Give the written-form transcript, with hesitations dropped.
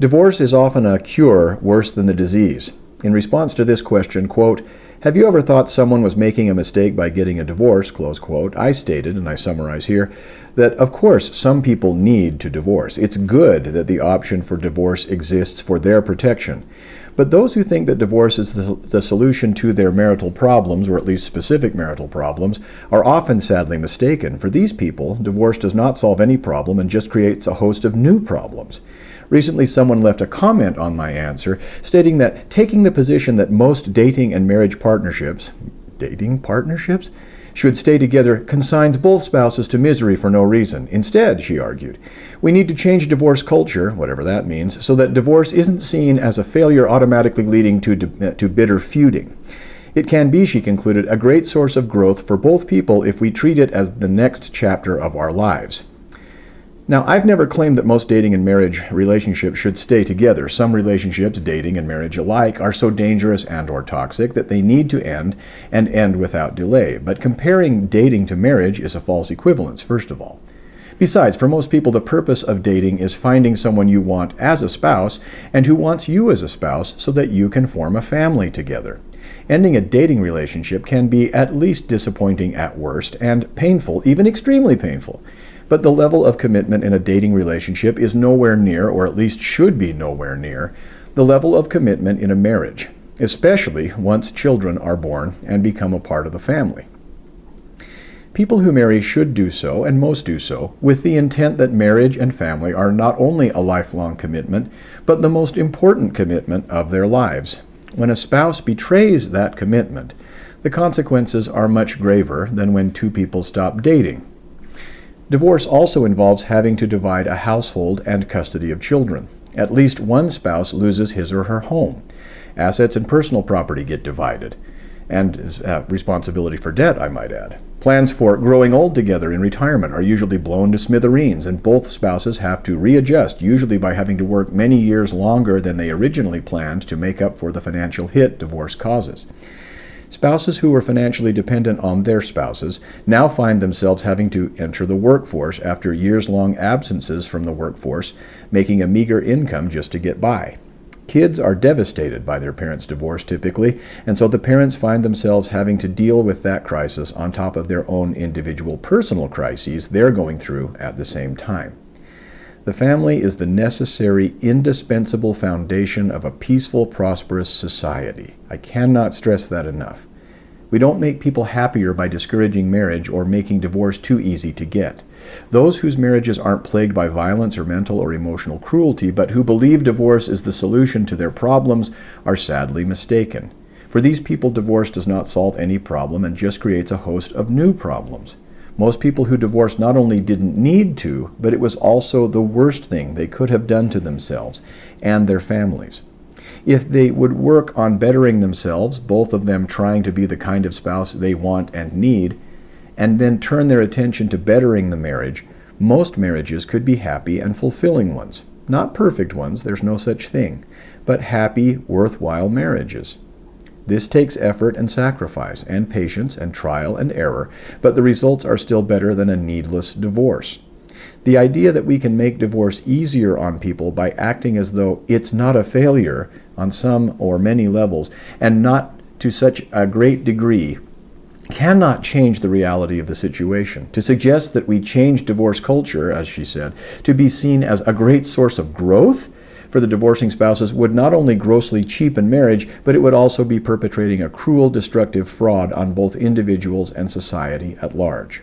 Divorce is often a cure worse than the disease. In response to this question, quote, "Have you ever thought someone was making a mistake by getting a divorce?" close quote, I stated, and I summarize here, that of course some people need to divorce. It's good that the option for divorce exists for their protection. But those who think that divorce is the solution to their marital problems, or at least specific marital problems, are often sadly mistaken. For these people, divorce does not solve any problem and just creates a host of new problems. Recently, someone left a comment on my answer stating that taking the position that most dating and marriage partnerships should stay together consigns both spouses to misery for no reason. Instead, she argued, we need to change divorce culture, whatever that means, so that divorce isn't seen as a failure automatically leading to bitter feuding. It can be, she concluded, a great source of growth for both people if we treat it as the next chapter of our lives. Now, I've never claimed that most dating and marriage relationships should stay together. Some relationships, dating and marriage alike, are so dangerous and/or toxic that they need to end and end without delay. But comparing dating to marriage is a false equivalence, first of all. Besides, for most people, the purpose of dating is finding someone you want as a spouse and who wants you as a spouse so that you can form a family together. Ending a dating relationship can be at least disappointing at worst and painful, even extremely painful. But the level of commitment in a dating relationship is nowhere near, or at least should be nowhere near, the level of commitment in a marriage, especially once children are born and become a part of the family. People who marry should do so, and most do so, with the intent that marriage and family are not only a lifelong commitment, but the most important commitment of their lives. When a spouse betrays that commitment, the consequences are much graver than when two people stop dating. Divorce also involves having to divide a household and custody of children. At least one spouse loses his or her home. Assets and personal property get divided, and responsibility for debt, I might add. Plans for growing old together in retirement are usually blown to smithereens, and both spouses have to readjust, usually by having to work many years longer than they originally planned to make up for the financial hit divorce causes. Spouses who were financially dependent on their spouses now find themselves having to enter the workforce after years-long absences from the workforce, making a meager income just to get by. Kids are devastated by their parents' divorce typically, and so the parents find themselves having to deal with that crisis on top of their own individual personal crises they're going through at the same time. The family is the necessary, indispensable foundation of a peaceful, prosperous society. I cannot stress that enough. We don't make people happier by discouraging marriage or making divorce too easy to get. Those whose marriages aren't plagued by violence or mental or emotional cruelty, but who believe divorce is the solution to their problems, are sadly mistaken. For these people, divorce does not solve any problem and just creates a host of new problems. Most people who divorced not only didn't need to, but it was also the worst thing they could have done to themselves and their families. If they would work on bettering themselves, both of them trying to be the kind of spouse they want and need, and then turn their attention to bettering the marriage, most marriages could be happy and fulfilling ones. Not perfect ones, there's no such thing, but happy, worthwhile marriages. This takes effort and sacrifice, and patience and trial and error, but the results are still better than a needless divorce. The idea that we can make divorce easier on people by acting as though it's not a failure on some or many levels, and not to such a great degree, cannot change the reality of the situation. To suggest that we change divorce culture, as she said, to be seen as a great source of growth for the divorcing spouses would not only grossly cheapen marriage, but it would also be perpetrating a cruel, destructive fraud on both individuals and society at large.